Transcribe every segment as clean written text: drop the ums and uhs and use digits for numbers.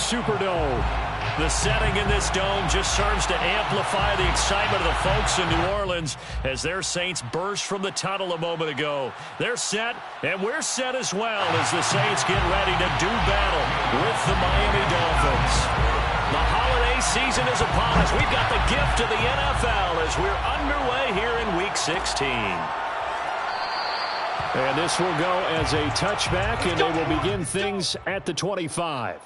Superdome. The setting in this dome just serves to amplify the excitement of the folks in New Orleans as their Saints burst from the tunnel a moment ago. They're set, and we're set as well as the Saints get ready to do battle with the Miami Dolphins. The holiday season is upon us. We've got the gift of the NFL as we're underway here in Week 16. And this will go as a touchback, and they will begin things at the 25.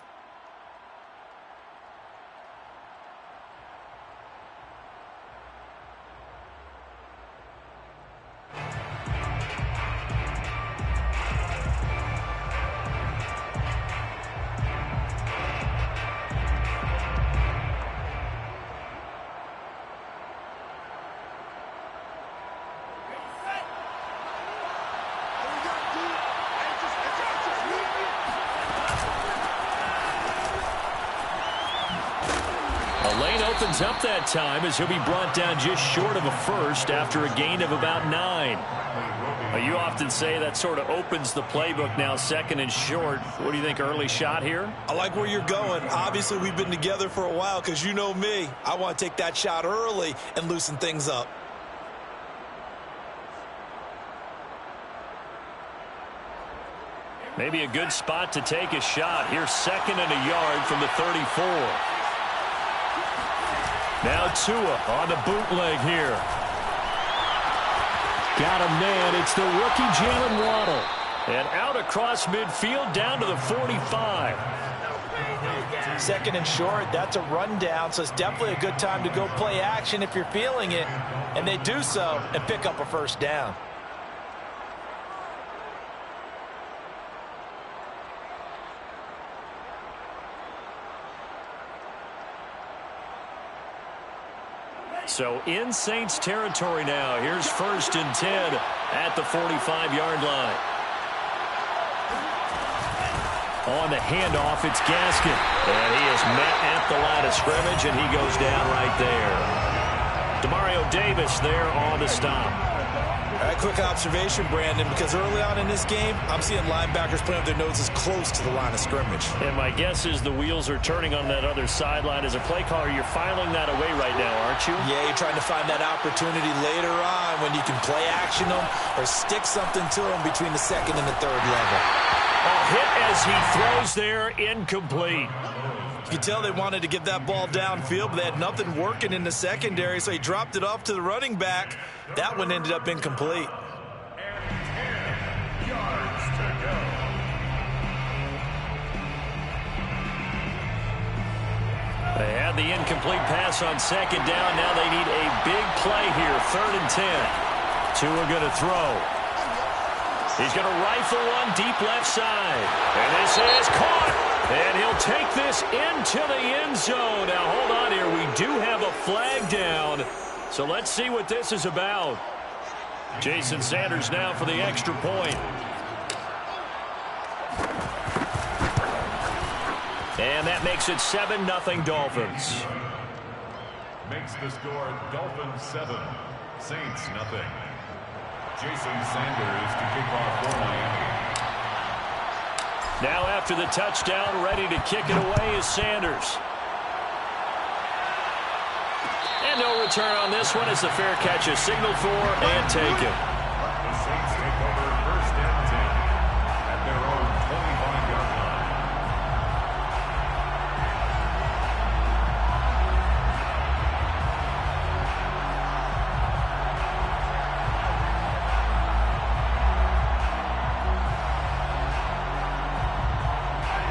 Opens up that time as he'll be brought down just short of a first after a gain of about 9. You often say that sort of opens the playbook now, second and short. What do you think, early shot here? I like where you're going. Obviously, we've been together for a while because you know me. I want to take that shot early and loosen things up. Maybe a good spot to take a shot. Here's second and a yard from the 34. Now Tua on the bootleg here. Got a man. It's the rookie Jalen Waddle. And out across midfield down to the 45. Second and short, that's a rundown, so it's definitely a good time to go play action if you're feeling it. And they do so and pick up a first down. So in Saints territory now. Here's first and 10 at the 45-yard line. On the handoff, it's Gaskin. And he is met at the line of scrimmage, and he goes down right there. Demario Davis there on the stop. All right, quick observation, Brandon, because early on in this game, I'm seeing linebackers playing with their noses close to the line of scrimmage. And my guess is the wheels are turning on that other sideline. As a play caller, you're filing that away right now, aren't you? Yeah, you're trying to find that opportunity later on when you can play action them or stick something to them between the second and the third level. A hit as he throws there, incomplete. You can tell they wanted to get that ball downfield, but they had nothing working in the secondary, so he dropped it off to the running back. That one ended up incomplete. They had the incomplete pass on second down. Now they need a big play here, third and 10. Tua going to throw. He's going to rifle one deep left side. And this is caught. And he'll take this into the end zone. Now, hold on here. We do have a flag down. So let's see what this is about. Jason Sanders now for the extra point. And that makes it 7-0 Dolphins. Makes the score Dolphins 7, Saints nothing. Jason Sanders to kick off for Miami. Now after the touchdown, ready to kick it away is Sanders. And no return on this one as the fair catch is signaled for and taken. The Saints take over first and 10 at their own 25-yard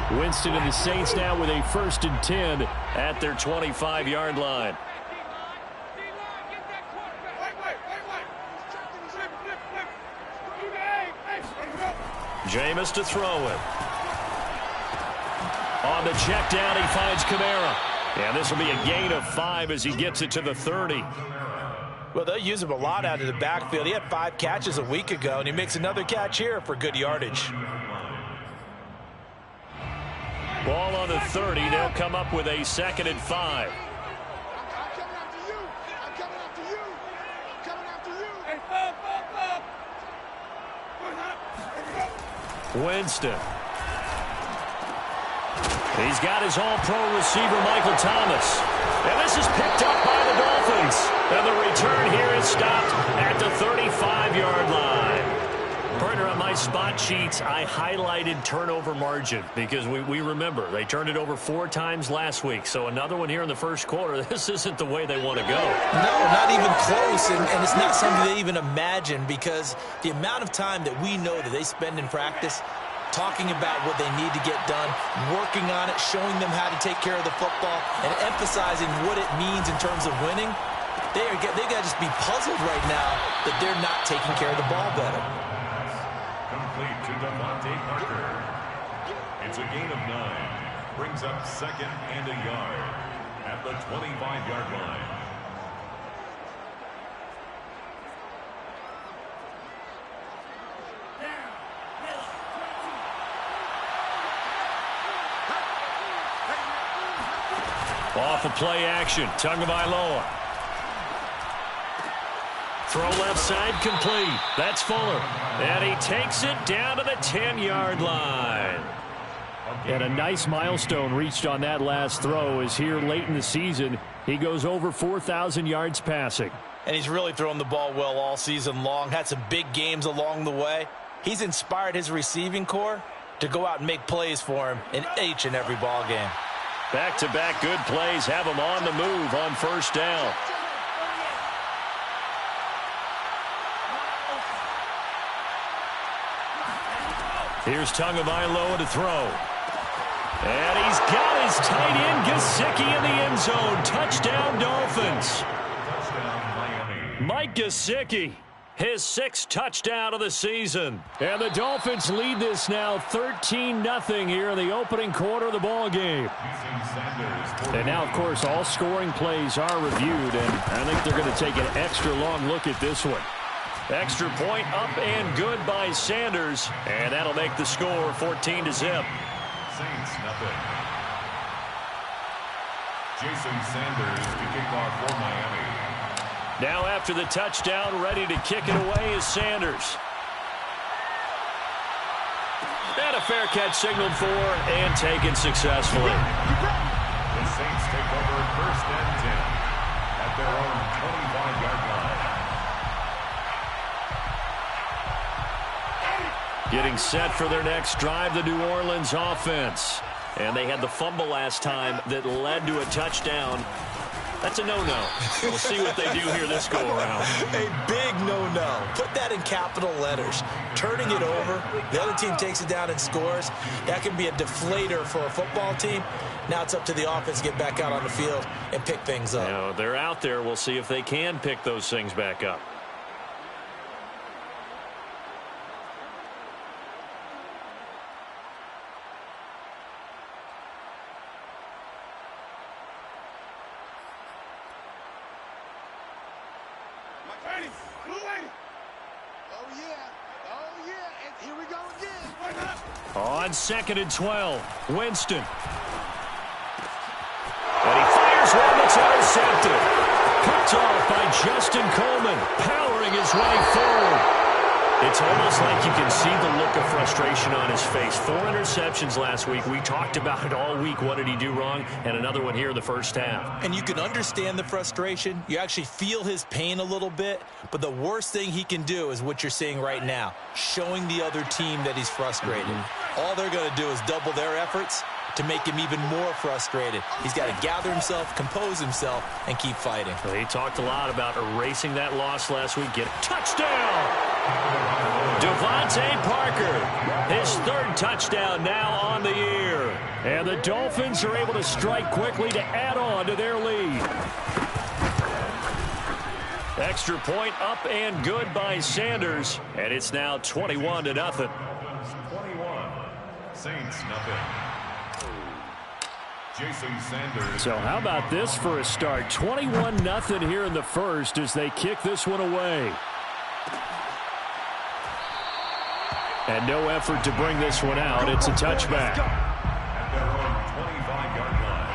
line. Winston and the Saints now with a first and 10 at their 25-yard line. Jameis to throw it. On the check down, he finds Kamara. And this will be a gain of 5 as he gets it to the 30. Well, they'll use him a lot out of the backfield. He had 5 catches a week ago, and he makes another catch here for good yardage. Ball on the 30. They'll come up with a second and 5. Winston. He's got his all-pro receiver, Michael Thomas. And this is picked up by the Dolphins. And the return here is stopped at the 35-yard line. Partner, on my spot sheets, I highlighted turnover margin because we remember they turned it over 4 times last week. So another one here in the first quarter. This isn't the way they want to go. No, not even close, and it's not something they even imagine because the amount of time that we know that they spend in practice talking about what they need to get done, working on it, showing them how to take care of the football, and emphasizing what it means in terms of winning. They got to just be puzzled right now that they're not taking care of the ball better. Complete to Devontae Parker. It's a gain of 9. Brings up 2nd and a yard at the 25-yard line. Off of play action, Tagovailoa. Throw left side complete. That's Fuller. And he takes it down to the 10-yard line. And a nice milestone reached on that last throw is here late in the season. He goes over 4,000 yards passing. And he's really thrown the ball well all season long. Had some big games along the way. He's inspired his receiving corps to go out and make plays for him in each and every ball game. Back-to-back good plays have him on the move on first down. Here's Tagovailoa to throw. And he's got his tight end Gesicki in the end zone. Touchdown, Dolphins. Touchdown, Miami. Mike Gesicki, his 6th touchdown of the season. And the Dolphins lead this now 13-0 here in the opening quarter of the ball game. And now, of course, all scoring plays are reviewed, and I think they're going to take an extra long look at this one. Extra point up and good by Sanders, and that'll make the score 14-0. Saints, nothing. Jason Sanders to kick off for Miami. Now after the touchdown, ready to kick it away is Sanders. And a fair catch signaled for and taken successfully. The Saints take over 1st and 10 at their own 25-yard line. Getting set for their next drive, the New Orleans offense. And they had the fumble last time that led to a touchdown. That's a no-no. We'll see what they do here this go-around. A big no-no. Put that in capital letters. Turning it over, the other team takes it down and scores. That can be a deflator for a football team. Now it's up to the offense to get back out on the field and pick things up. You know, they're out there. We'll see if they can pick those things back up. On 2nd and 12, Winston. And he fires one that's intercepted. Picked off by Justin Coleman, powering his way forward. It's almost like you can see the look of frustration on his face. 4 interceptions last week. We talked about it all week. What did he do wrong? And another one here in the first half. And you can understand the frustration. You actually feel his pain a little bit. But the worst thing he can do is what you're seeing right now, showing the other team that he's frustrated. All they're going to do is double their efforts to make him even more frustrated. He's got to gather himself, compose himself, and keep fighting. Well, he talked a lot about erasing that loss last week. Get a touchdown! Devontae Parker, his 3rd touchdown now on the year. And the Dolphins are able to strike quickly to add on to their lead. Extra point up and good by Sanders. And it's now 21-0. 21. Saints, nothing. Jason Sanders. So how about this for a start? 21-0 here in the first as they kick this one away. And no effort to bring this one out. It's a touchback. At their own 25-yard line.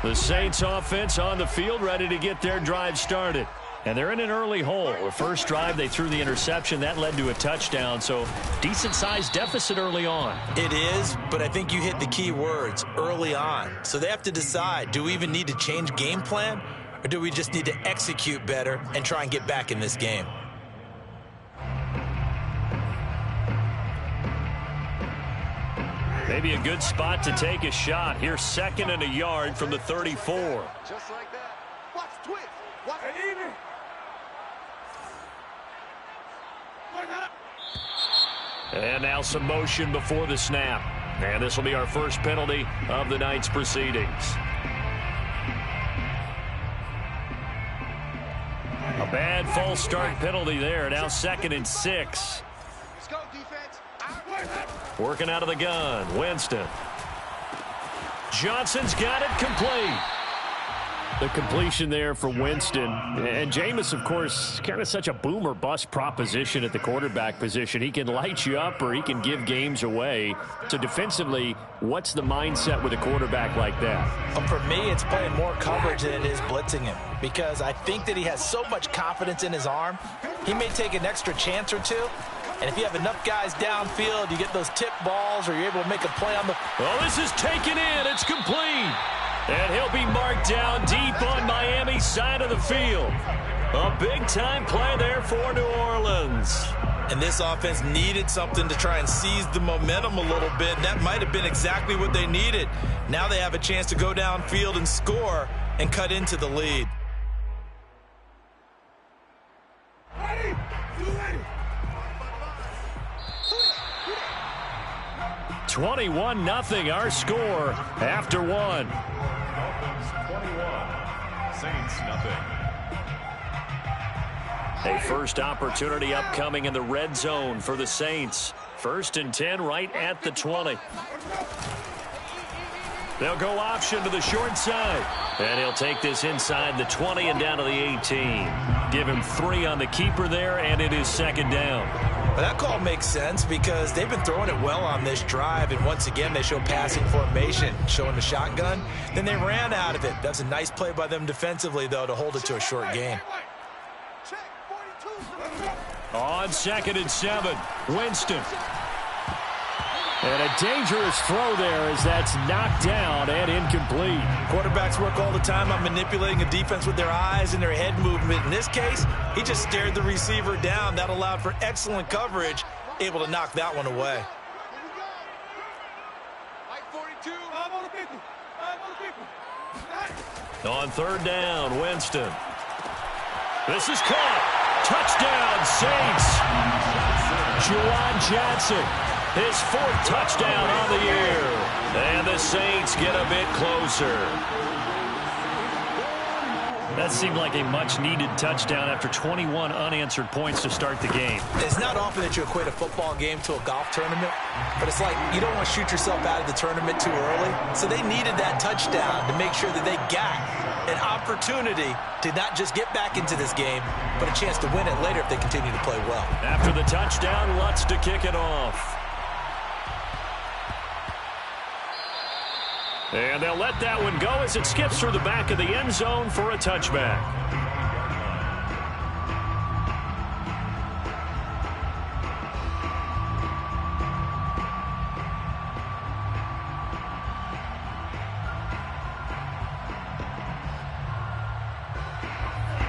The Saints offense on the field, ready to get their drive started. And they're in an early hole. The first drive, they threw the interception. That led to a touchdown, so decent-sized deficit early on. It is, but I think you hit the key words, early on. So they have to decide, do we even need to change game plan, or do we just need to execute better and try and get back in this game? Maybe a good spot to take a shot. Here's 2nd and a yard from the 34. Just like that. Watch twitch. Watch it. And now some motion before the snap. And this will be our first penalty of the night's proceedings. A bad false start penalty there. Now 2nd and 6. Let's go, defense. Working out of the gun. Winston. Johnson's got it complete. The completion there for Winston. And Jameis, of course, kind of such a boom or bust proposition at the quarterback position. He can light you up or he can give games away. So defensively, what's the mindset with a quarterback like that? For me, it's playing more coverage than it is blitzing him, because I think that he has so much confidence in his arm. He may take an extra chance or two. And if you have enough guys downfield, you get those tip balls or you're able to make a play on the... Oh, this is taken in. It's complete. And he'll be marked down deep on Miami's side of the field. A big-time play there for New Orleans. And this offense needed something to try and seize the momentum a little bit. That might have been exactly what they needed. Now they have a chance to go downfield and score and cut into the lead. 21-0 our score after one. Dolphins 21, Saints nothing. A first opportunity upcoming in the red zone for the Saints. 1st and 10 right at the 20. They'll go option to the short side. And he'll take this inside the 20 and down to the 18. Give him 3 on the keeper there, and it is 2nd down. But that call makes sense because they've been throwing it well on this drive, and once again they show passing formation, showing the shotgun. Then they ran out of it. That's a nice play by them defensively, though, to hold it to a short gain. On 2nd and 7, Winston. And a dangerous throw there as that's knocked down and incomplete. Quarterbacks work all the time on manipulating a defense with their eyes and their head movement. In this case, he just stared the receiver down. That allowed for excellent coverage, able to knock that one away. On 3rd down, Winston. This is caught. Touchdown, Saints. Juwan Johnson. His 4th touchdown on the year. And the Saints get a bit closer. That seemed like a much-needed touchdown after 21 unanswered points to start the game. It's not often that you equate a football game to a golf tournament, but it's like you don't want to shoot yourself out of the tournament too early. So they needed that touchdown to make sure that they got an opportunity to not just get back into this game, but a chance to win it later if they continue to play well. After the touchdown, Lutz to kick it off. And they'll let that one go as it skips through the back of the end zone for a touchback.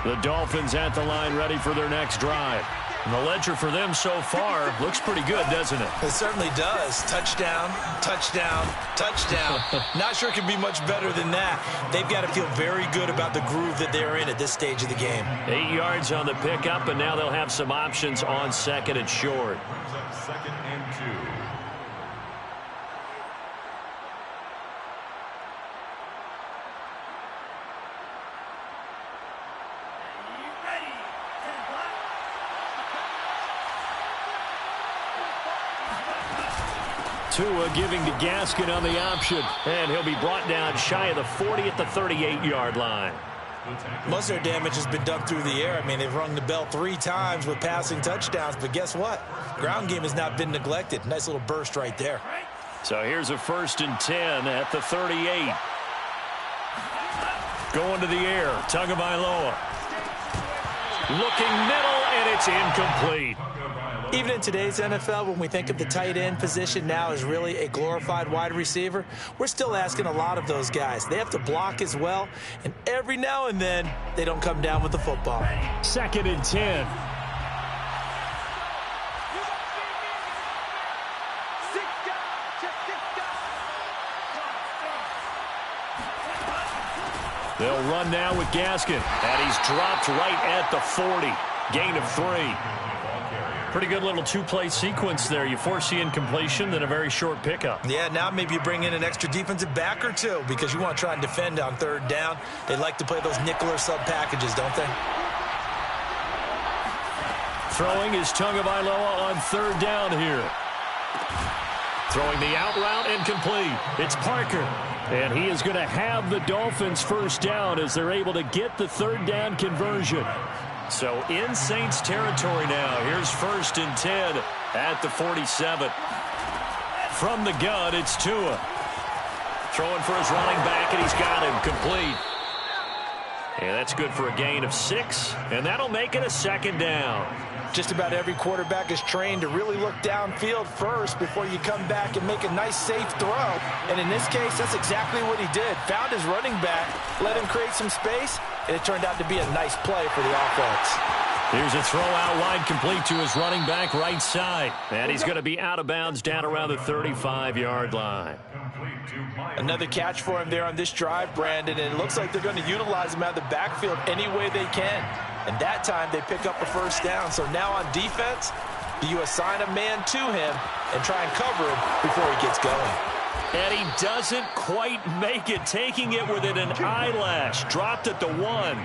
The Dolphins at the line ready for their next drive. And the ledger for them so far looks pretty good, doesn't it? It certainly does. Touchdown, touchdown, touchdown. Not sure it can be much better than that. They've got to feel very good about the groove that they're in at this stage of the game. 8 yards on the pickup, and now they'll have some options on 2nd and short. 2nd and 2. Tua giving to Gaskin on the option, and he'll be brought down shy of the 40 at the 38-yard line. Most of their damage has been done through the air. I mean, they've rung the bell 3 times with passing touchdowns, but guess what? Ground game has not been neglected. Nice little burst right there. So here's a 1st and 10 at the 38. Going to the air. Tagovailoa. Looking middle, and it's incomplete. Even in today's NFL, when we think of the tight end position now as really a glorified wide receiver, we're still asking a lot of those guys. They have to block as well, and every now and then, they don't come down with the football. 2nd and 10. They'll run now with Gaskin, and he's dropped right at the 40. Gain of 3. Pretty good little two-play sequence there. You force the incompletion, then a very short pickup. Yeah, now maybe you bring in an extra defensive back or two because you want to try and defend on 3rd down. They like to play those nickel or sub packages, don't they? Throwing is Tagovailoa on 3rd down here. Throwing the out route and complete. It's Parker. And he is going to have the Dolphins 1st down as they're able to get the 3rd down conversion. So in Saints territory now. Here's 1st and 10 at the 47. From the gun, it's Tua. Throwing for his running back, and he's got him complete. And that's good for a gain of 6, and that'll make it a 2nd down. Just about every quarterback is trained to really look downfield first before you come back and make a nice, safe throw. And in this case, that's exactly what he did. Found his running back, let him create some space, and it turned out to be a nice play for the offense. Here's a throw out wide, complete to his running back right side. And he's going to be out of bounds down around the 35-yard line. Another catch for him there on this drive, Brandon, and it looks like they're going to utilize him out of the backfield any way they can. And that time they pick up a 1st down. So now on defense, you assign a man to him and try and cover him before he gets going. And he doesn't quite make it, taking it within an eyelash. Dropped at the 1.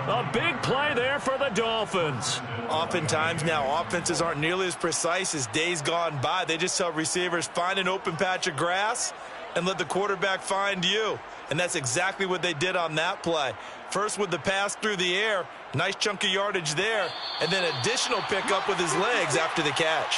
A big play there for the Dolphins. Oftentimes now, offenses aren't nearly as precise as days gone by. They just tell receivers, find an open patch of grass and let the quarterback find you. And that's exactly what they did on that play. First with the pass through the air, nice chunk of yardage there, and then additional pickup with his legs after the catch.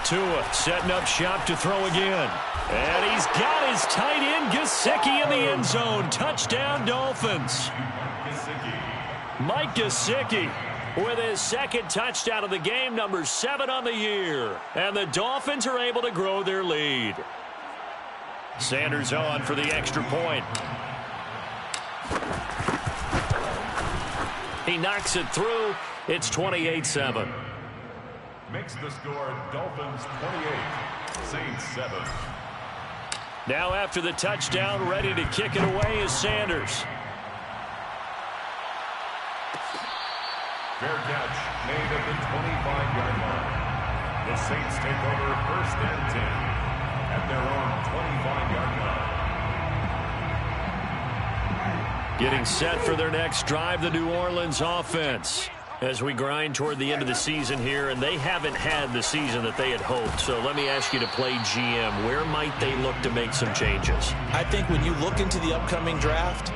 Tua setting up shop to throw again. And he's got his tight end, Gesicki, in the end zone. Touchdown, Dolphins. Mike Gesicki with his 2nd touchdown of the game, number 7 on the year. And the Dolphins are able to grow their lead. Sanders on for the extra point. He knocks it through. It's 28-7. Makes the score Dolphins 28, Saints 7. Now after the touchdown, ready to kick it away is Sanders. Fair catch made at the 25-yard line. The Saints take over 1st and 10 at their own 25-yard line. Getting set for their next drive, the New Orleans offense. As we grind toward the end of the season here, and they haven't had the season that they had hoped. So let me ask you to play GM. Where might they look to make some changes? I think when you look into the upcoming draft,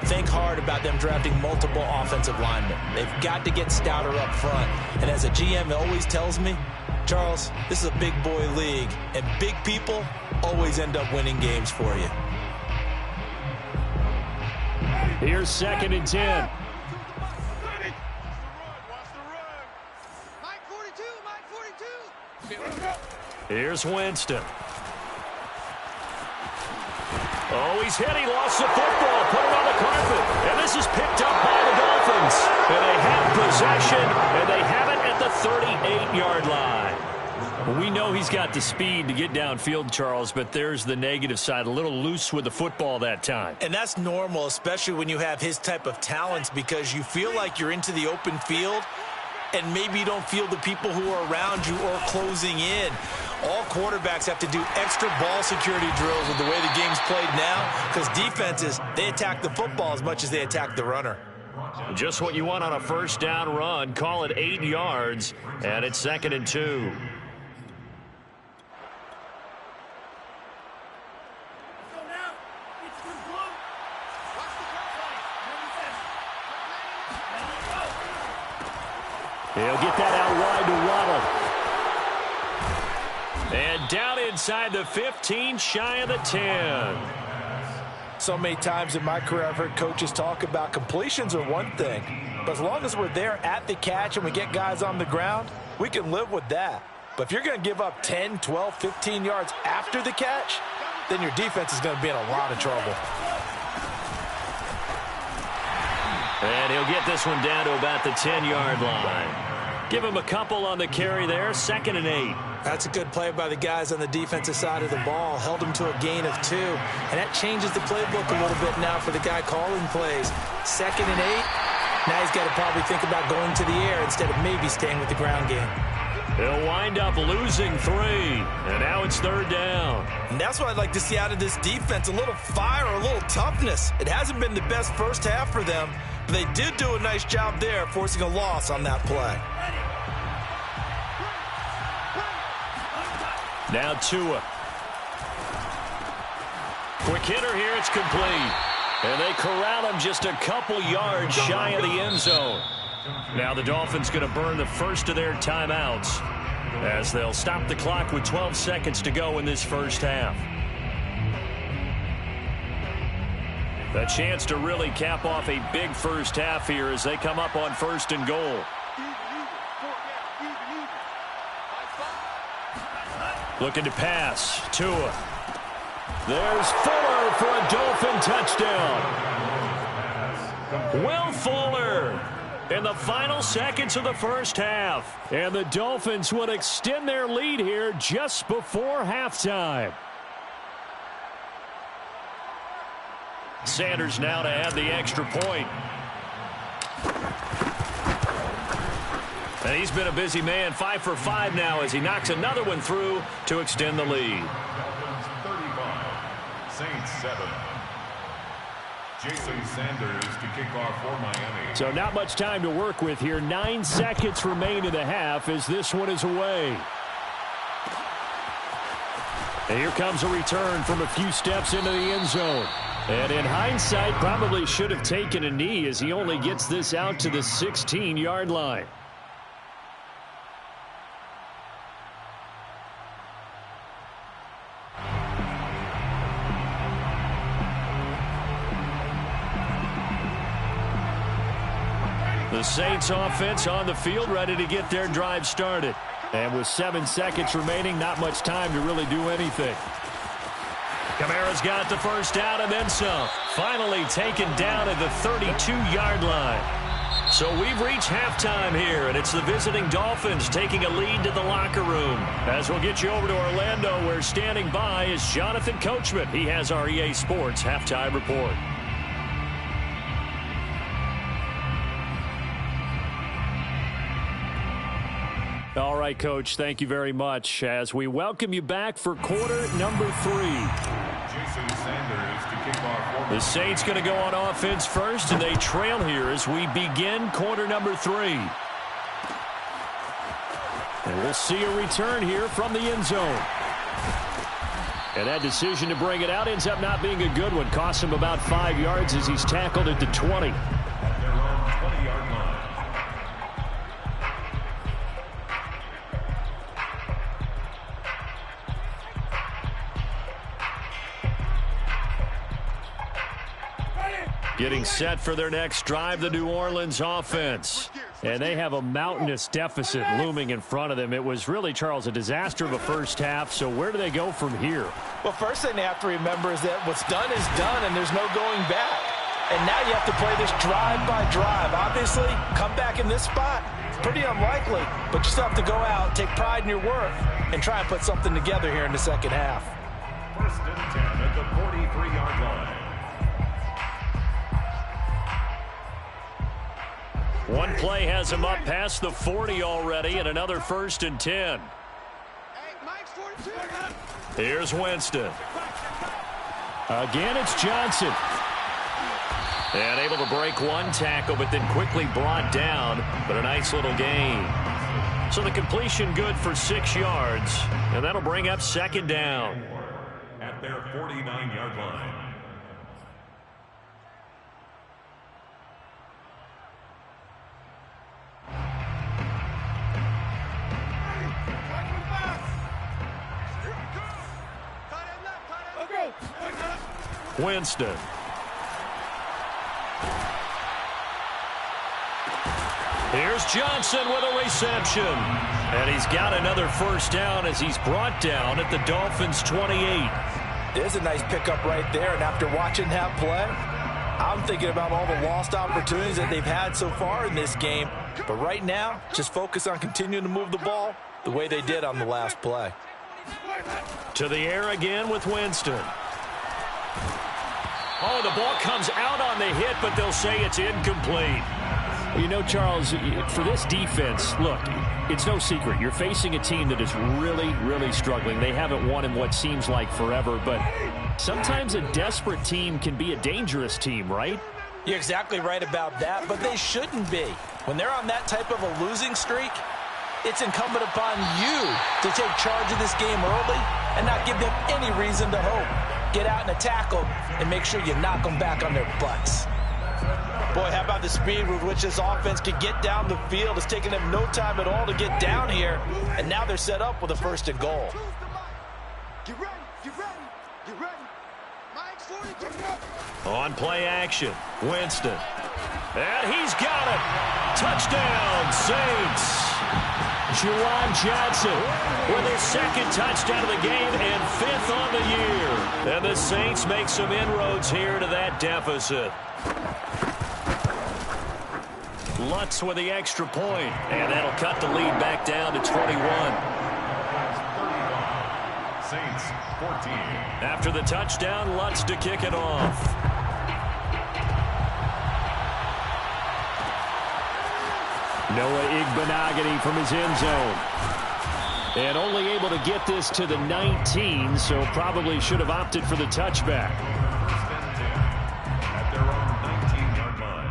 think hard about them drafting multiple offensive linemen. They've got to get stouter up front. And as a GM, it always tells me, Charles, this is a big boy league, and big people always end up winning games for you. Here's 2nd and 10. Here's Winston. Oh, he's hit. He lost the football. Put it on the carpet. And this is picked up by the Dolphins. And they have possession, and they have it at the 38-yard line. We know he's got the speed to get downfield, Charles, but there's the negative side. A little loose with the football that time. And that's normal, especially when you have his type of talents, because you feel like you're into the open field, and maybe you don't feel the people who are around you or closing in. All quarterbacks have to do extra ball security drills with the way the game's played now, because defenses, they attack the football as much as they attack the runner. Just what you want on a 1st down run. Call it 8 yards, and it's 2nd and 2. He'll get that out wide to Waddle. And down inside the 15, shy of the 10. So many times in my career I've heard coaches talk about completions are one thing, but as long as we're there at the catch and we get guys on the ground, we can live with that. But if you're going to give up 10, 12, 15 yards after the catch, then your defense is going to be in a lot of trouble. And he'll get this one down to about the 10-yard line. Give him a couple on the carry there, 2nd and 8. That's a good play by the guys on the defensive side of the ball. Held him to a gain of 2. And that changes the playbook a little bit now for the guy calling plays. 2nd and 8. Now he's got to probably think about going to the air instead of maybe staying with the ground game. He'll wind up losing 3. And now it's 3rd down. And that's what I'd like to see out of this defense. A little fire, a little toughness. It hasn't been the best first half for them, but they did do a nice job there forcing a loss on that play. Now Tua. Quick hitter here, it's complete. And they corral him just a couple yards shy of the end zone. Now the Dolphins going to burn the first of their timeouts as they'll stop the clock with 12 seconds to go in this first half. A chance to really cap off a big first half here as they come up on 1st and goal. Looking to pass. Tua. There's Fuller for a Dolphin touchdown. Will Fuller in the final seconds of the first half. And the Dolphins would extend their lead here just before halftime. Sanders now to add the extra point. And he's been a busy man, 5 for 5 now as he knocks another one through to extend the lead. 35, Saints 7. Jason Sanders to kick off for Miami. So not much time to work with here. 9 seconds remain in the half as this one is away. And here comes a return from a few steps into the end zone. And in hindsight, probably should have taken a knee as he only gets this out to the 16-yard line. The Saints offense on the field, ready to get their drive started. And with 7 seconds remaining, not much time to really do anything. Kamara's got the first down and then some. Finally taken down at the 32-yard line. So we've reached halftime here, and it's the visiting Dolphins taking a lead to the locker room. As we'll get you over to Orlando, where standing by is Jonathan Coachman. He has our EA Sports halftime report. All right, Coach, thank you very much as we welcome you back for quarter number 3. Jason Sanders to kick off. The Saints going to go on offense first, and they trail here as we begin quarter number 3. And we'll see a return here from the end zone. And that decision to bring it out ends up not being a good one. Costs him about 5 yards as he's tackled at the 20. At their own 20-yard line. Getting set for their next drive, the New Orleans offense. And they have a mountainous deficit looming in front of them. It was really, Charles, a disaster of a first half. So where do they go from here? Well, first thing they have to remember is that what's done is done, and there's no going back. And now you have to play this drive by drive. Obviously, come back in this spot, it's pretty unlikely. But you still have to go out, take pride in your work, and try and put something together here in the second half. 1st and 10 at the 43-yard line. One play has him up past the 40 already, and another 1st and 10. Here's Winston. Again, it's Johnson. And able to break one tackle, but then quickly brought down, but a nice little gain. So the completion good for 6 yards, and that'll bring up 2nd down. At their 49-yard line. Winston. Here's Johnson with a reception. And he's got another first down as he's brought down at the Dolphins' 28. There's a nice pickup right there, and after watching that play, I'm thinking about all the lost opportunities that they've had so far in this game. But right now, just focus on continuing to move the ball the way they did on the last play. To the air again with Winston. Oh, the ball comes out on the hit, but they'll say it's incomplete. You know, Charles, for this defense, look, it's no secret. You're facing a team that is really, really struggling. They haven't won in what seems like forever, but sometimes a desperate team can be a dangerous team, right? You're exactly right about that, but they shouldn't be. When they're on that type of a losing streak, it's incumbent upon you to take charge of this game early and not give them any reason to hope. Get out in a tackle and make sure you knock them back on their butts. Boy, how about the speed with which this offense can get down the field? It's taken them no time at all to get down here, and now they're set up with a 1st and goal. Get ready, get ready, get ready. Mike's 40. On play action, Winston. And he's got it. Touchdown, Saints. Juwan Johnson with his 2nd touchdown of the game and 5th on the year. And the Saints make some inroads here to that deficit. Lutz with the extra point, and that'll cut the lead back down to 21. Saints 14. After the touchdown, Lutz to kick it off. Noah Igbenogany from his end zone. And only able to get this to the 19, so probably should have opted for the touchback. At their own 19-yard line.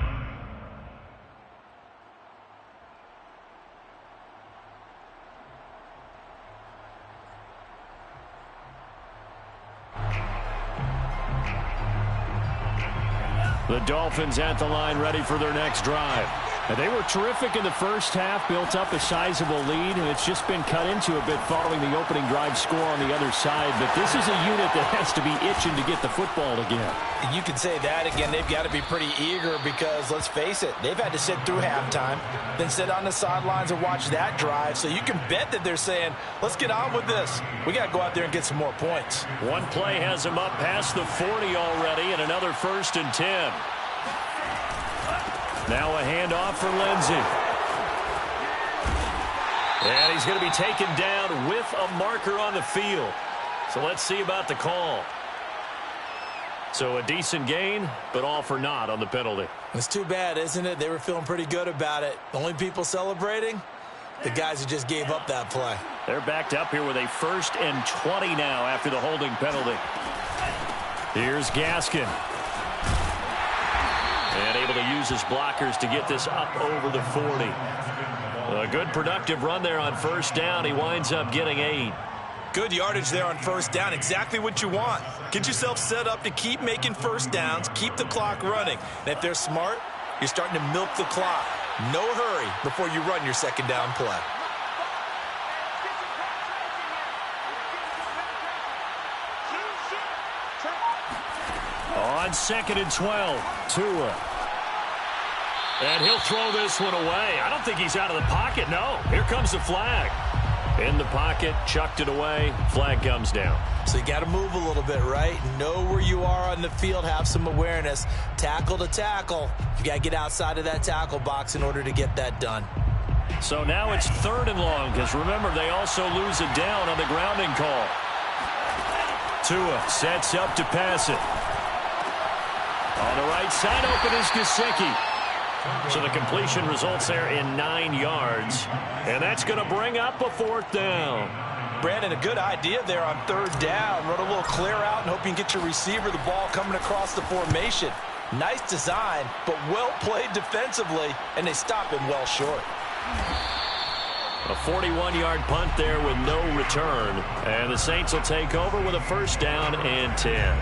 The Dolphins at the line, ready for their next drive. And they were terrific in the first half, built up a sizable lead, and it's just been cut into a bit following the opening drive score on the other side. But this is a unit that has to be itching to get the football again. You can say that again. They've got to be pretty eager because, let's face it, they've had to sit through halftime, then sit on the sidelines and watch that drive. So you can bet that they're saying, let's get on with this. We got to go out there and get some more points. One play has them up past the 40 already, and another 1st and 10. Now a handoff for Lindsey. And he's going to be taken down with a marker on the field. So let's see about the call. So a decent gain, but all for naught on the penalty. It's too bad, isn't it? They were feeling pretty good about it. The only people celebrating, the guys who just gave up that play. They're backed up here with a 1st and 20 now after the holding penalty. Here's Gaskin. And able to use his blockers to get this up over the 40. A good productive run there on 1st down. He winds up getting 8. Good yardage there on 1st down. Exactly what you want. Get yourself set up to keep making 1st downs, keep the clock running. And if they're smart, you're starting to milk the clock. No hurry before you run your 2nd down play. On 2nd and 12, Tua. And he'll throw this one away. I don't think he's out of the pocket, no. Here comes the flag. In the pocket, chucked it away, flag comes down. So you got to move a little bit, right? Know where you are on the field, have some awareness. Tackle to tackle. You got to get outside of that tackle box in order to get that done. So now it's 3rd and long, because remember, they also lose it down on the grounding call. Tua sets up to pass it. On the right side, open is Gesicki. So the completion results there in 9 yards. And that's going to bring up a 4th down. Brandon, a good idea there on 3rd down. Run a little clear out and hope you can get your receiver the ball coming across the formation. Nice design, but well played defensively, and they stop him well short. A 41-yard punt there with no return. And the Saints will take over with a 1st down and 10.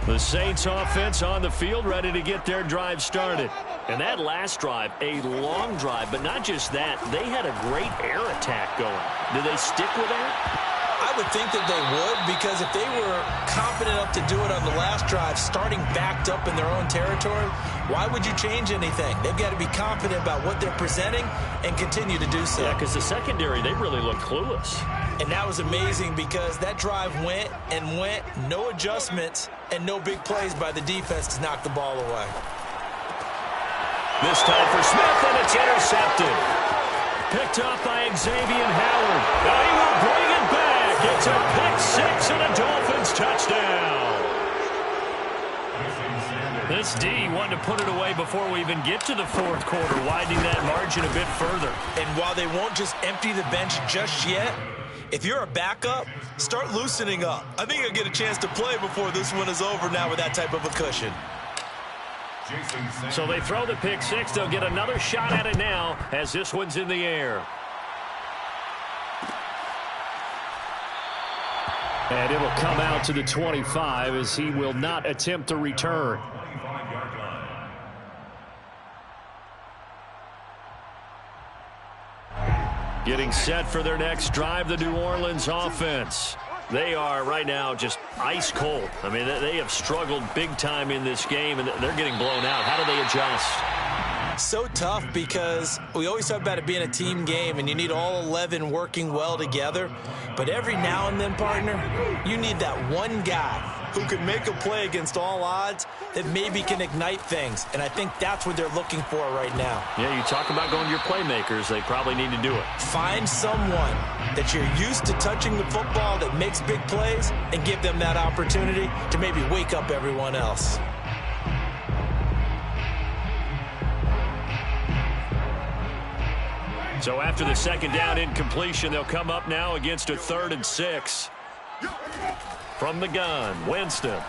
The Saints offense on the field, ready to get their drive started. And that last drive, a long drive, but not just that. They had a great air attack going. Do they stick with that? I would think that they would, because if they were confident enough to do it on the last drive, starting backed up in their own territory, why would you change anything? They've got to be confident about what they're presenting and continue to do so. Yeah, because the secondary, they really look clueless. And that was amazing because that drive went and went, no adjustments, and no big plays by the defense to knock the ball away. This time for Smith, and it's intercepted. Picked up by Xavier Howard. Now he will bring it back. It's a pick-6 and a Dolphins touchdown. This D wanted to put it away before we even get to the fourth quarter, widening that margin a bit further. And while they won't just empty the bench just yet, if you're a backup, start loosening up. I think you'll get a chance to play before this one is over now with that type of a cushion. So they throw the pick-6. They'll get another shot at it now as this one's in the air. And it'll come out to the 25 as he will not attempt to return. Getting set for their next drive, the New Orleans offense. They are right now just ice cold. I mean, they have struggled big time in this game, and they're getting blown out. How do they adjust? So tough because we always talk about it being a team game, and you need all 11 working well together. But every now and then, partner, you need that one guy who can make a play against all odds that maybe can ignite things. And I think that's what they're looking for right now. Yeah, you talk about going to your playmakers. They probably need to do it. Find someone that you're used to touching the football that makes big plays and give them that opportunity to maybe wake up everyone else. So after the second down incompletion, they'll come up now against a 3rd and 6. From the gun, Winston.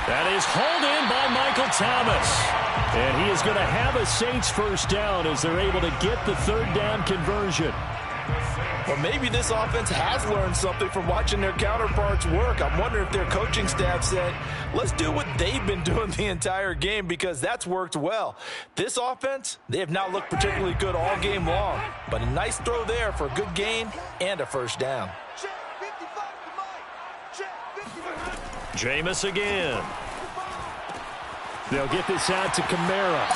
That is hauled in by Michael Thomas. And he is going to have a Saints first down as they're able to get the 3rd down conversion. Well, maybe this offense has learned something from watching their counterparts work. I'm wondering if their coaching staff said, let's do what they've been doing the entire game, because that's worked well. This offense, they have not looked particularly good all game long, but a nice throw there for a good gain and a first down. Jameis again. They'll get this out to Kamara.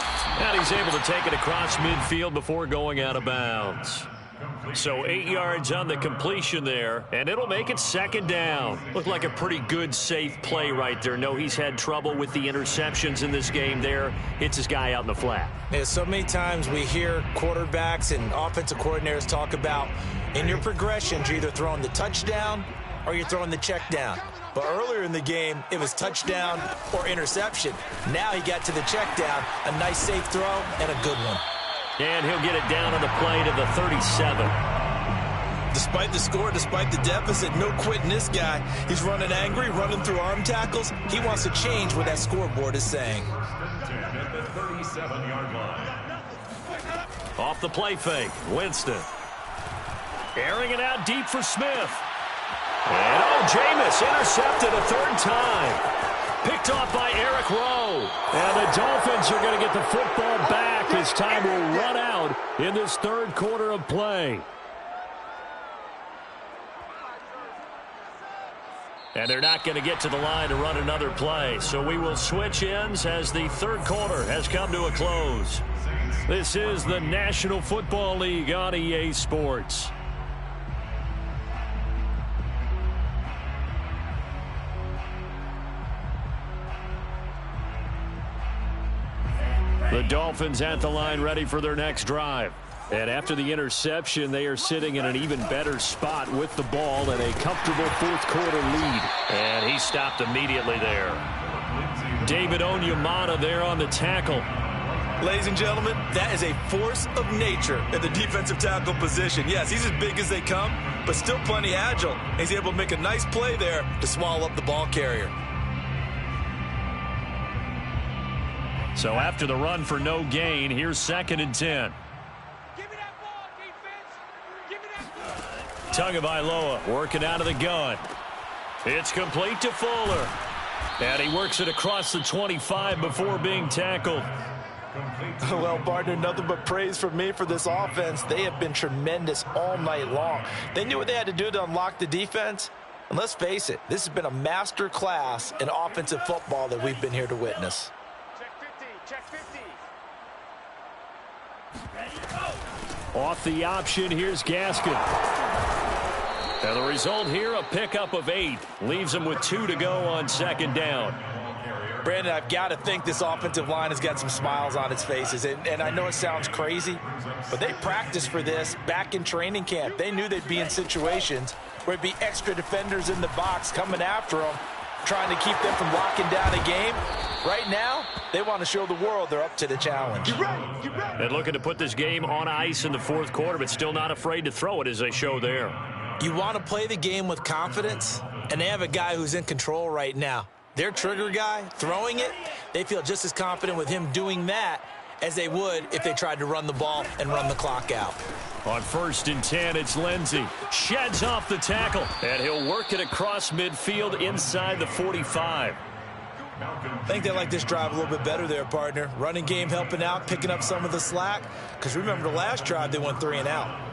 And he's able to take it across midfield before going out of bounds. So 8 yards on the completion there, and it'll make it 2nd down. Looked like a pretty good, safe play right there. No, he's had trouble with the interceptions in this game there. Hits his guy out in the flat. Yeah, so many times we hear quarterbacks and offensive coordinators talk about in your progressions, you're either throwing the touchdown or you're throwing the check down. But earlier in the game, it was touchdown or interception. Now he got to the check down, a nice safe throw, and a good one. And he'll get it down on the play to the 37. Despite the score, despite the deficit, no quitting this guy. He's running angry, running through arm tackles. He wants to change what that scoreboard is saying. At the 37-yard line. Off the play fake, Winston. Airing it out deep for Smith. And Jameis intercepted a 3rd time. Picked off by Eric Rowe. And the Dolphins are going to get the football back as time will run out in this 3rd quarter of play. And they're not going to get to the line to run another play. So we will switch ends as the 3rd quarter has come to a close. This is the National Football League on EA Sports. The Dolphins at the line ready for their next drive. And after the interception, they are sitting in an even better spot with the ball and a comfortable 4th quarter lead. And he stopped immediately there. David Onyemata there on the tackle. Ladies and gentlemen, that is a force of nature at the defensive tackle position. Yes, he's as big as they come, but still plenty agile. He's able to make a nice play there to swallow up the ball carrier. So after the run for no gain, here's 2nd and 10. Give me that ball, defense. Give me that ball. Tagovailoa working out of the gun. It's complete to Fuller. And he works it across the 25 before being tackled. Well, partner, nothing but praise from me for this offense. They have been tremendous all night long. They knew what they had to do to unlock the defense. And let's face it, this has been a master class in offensive football that we've been here to witness. Check 50. Off the option, here's Gaskin. And the result here, a pickup of 8. Leaves him with 2 to go on second down. Brandon, I've got to think this offensive line has got some smiles on its faces. And I know it sounds crazy, but they practiced for this back in training camp. They knew they'd be in situations where it'd be extra defenders in the box coming after them, trying to keep them from locking down a game. Right now, they want to show the world they're up to the challenge. Get ready. And looking to put this game on ice in the fourth quarter, but still not afraid to throw it as they show there. You want to play the game with confidence, and they have a guy who's in control right now. Their trigger guy, throwing it, they feel just as confident with him doing that as they would if they tried to run the ball and run the clock out. On 1st and 10, it's Lindsey. Sheds off the tackle, and he'll work it across midfield inside the 45. I think they like this drive a little bit better there, partner. Running game helping out, picking up some of the slack. Because remember the last drive, they went 3 and out.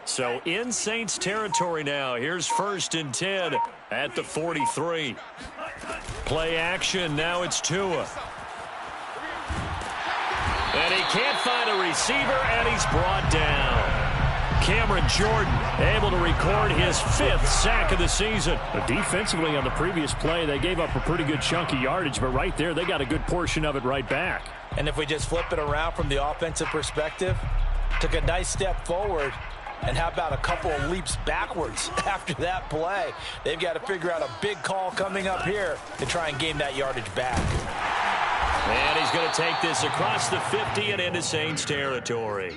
So in Saints territory now. Here's 1st and 10 at the 43. Play action. Now it's Tua. And he can't find a receiver, and he's brought down. Cameron Jordan able to record his 5th sack of the season. But defensively on the previous play, they gave up a pretty good chunk of yardage, but right there, they got a good portion of it right back. And if we just flip it around from the offensive perspective, took a nice step forward. And how about a couple of leaps backwards after that play? They've got to figure out a big call coming up here to try and gain that yardage back. And he's going to take this across the 50 and into Saints territory.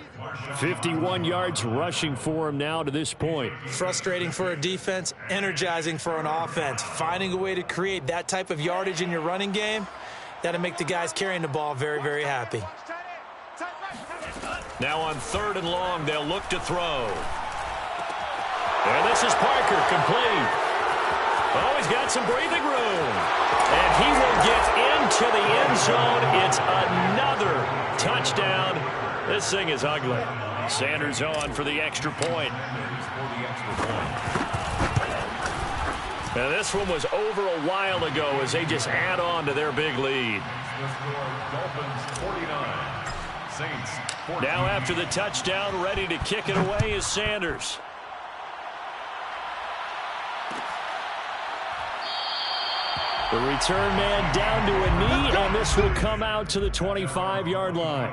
51 yards rushing for him now to this point. Frustrating for a defense, energizing for an offense. Finding a way to create that type of yardage in your running game, that'll make the guys carrying the ball very, very happy. Now on 3rd and long, they'll look to throw. And this is Parker, complete. Oh, he's got some breathing room. And he will get into the end zone. It's another touchdown. This thing is ugly. Sanders on for the extra point. Now this one was over a while ago as they just add on to their big lead. Now after the touchdown, ready to kick it away is Sanders. The return man down to a knee, and this will come out to the 25-yard line.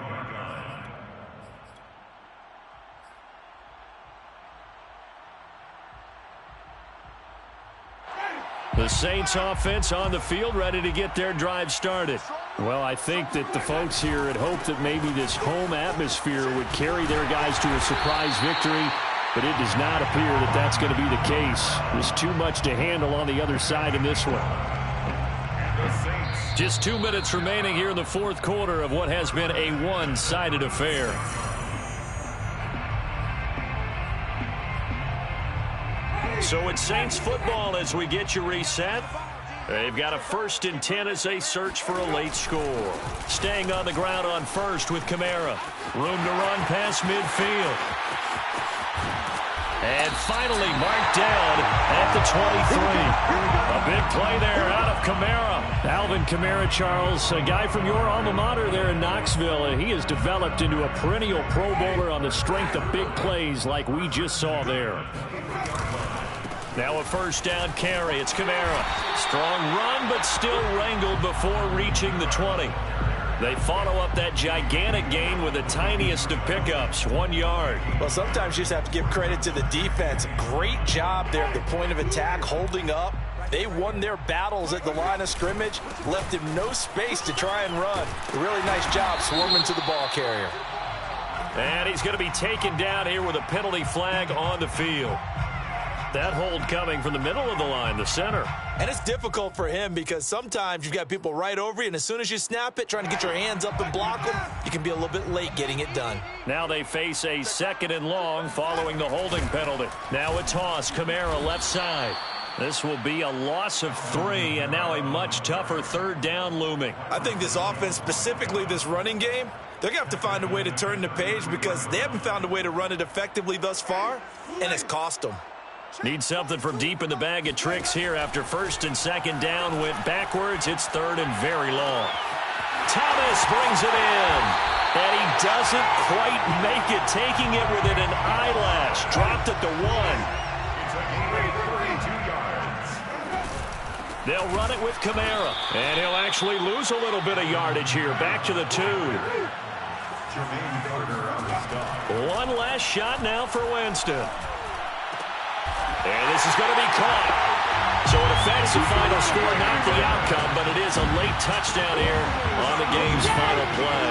The Saints offense on the field, ready to get their drive started. Well, I think that the folks here had hoped that maybe this home atmosphere would carry their guys to a surprise victory, but it does not appear that that's going to be the case. There's too much to handle on the other side in this one. Just 2 minutes remaining here in the fourth quarter of what has been a one-sided affair. So it's Saints football as we get you reset. They've got a 1st and 10 as they search for a late score. Staying on the ground on 1st with Kamara. Room to run past midfield. And finally marked down at the 23. A big play there out of Kamara. Alvin Kamara, Charles, a guy from your alma mater there in Knoxville. And he has developed into a perennial Pro Bowler on the strength of big plays like we just saw there. Now a 1st down carry. It's Kamara. Strong run, but still wrangled before reaching the 20. They follow up that gigantic gain with the tiniest of pickups, 1 yard. Well, sometimes you just have to give credit to the defense. Great job there at the point of attack, holding up. They won their battles at the line of scrimmage, left him no space to try and run. A really nice job swarming to the ball carrier. And he's going to be taken down here with a penalty flag on the field. That hold coming from the middle of the line, the center. And it's difficult for him because sometimes you've got people right over you, and as soon as you snap it, trying to get your hands up and block them, you can be a little bit late getting it done. Now they face a 2nd and long following the holding penalty. Now a toss, Kamara left side. This will be a loss of 3, and now a much tougher 3rd down looming. I think this offense, specifically this running game, they're going to have to find a way to turn the page because they haven't found a way to run it effectively thus far, and it's cost them. Need something from deep in the bag of tricks here after 1st and 2nd down went backwards. It's 3rd and very long. Thomas brings it in, and he doesn't quite make it, taking it within an eyelash. Dropped at the 1. It's a gain of 32 yards. They'll run it with Kamara, and he'll actually lose a little bit of yardage here. Back to the 2. Jermaine Carter on the stop. One last shot now for Winston. And this is going to be caught. So it affects the final score, not the outcome, but it is a late touchdown here on the game's final play.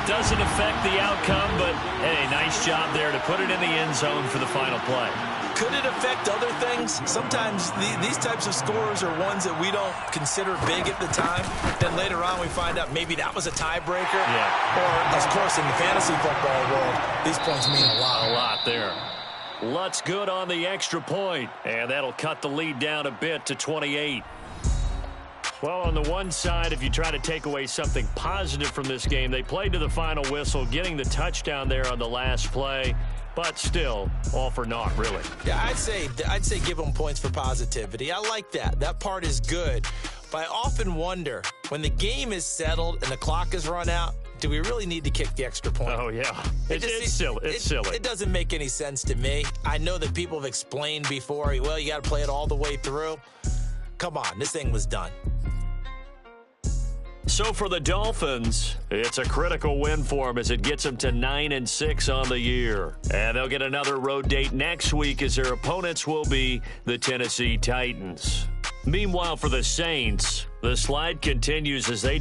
Doesn't affect the outcome, but, hey, nice job there to put it in the end zone for the final play. Could it affect other things? Sometimes these types of scores are ones that we don't consider big at the time. Then later on we find out maybe that was a tiebreaker. Yeah. Or, of course, in the fantasy football world, these points mean a lot. A lot there. Lutz good on the extra point, and that'll cut the lead down a bit to 28. Well, on the one side, if you try to take away something positive from this game, they played to the final whistle, getting the touchdown there on the last play, but still, all for naught, really. Yeah, I'd say give them points for positivity. I like that. That part is good. But I often wonder, when the game is settled and the clock is run out, do we really need to kick the extra point? Oh, yeah. It's silly. It's silly. It doesn't make any sense to me. I know that people have explained before, well, you got to play it all the way through. Come on, this thing was done. So for the Dolphins, it's a critical win for them as it gets them to 9-6 on the year. And they'll get another road date next week as their opponents will be the Tennessee Titans. Meanwhile, for the Saints, the slide continues as they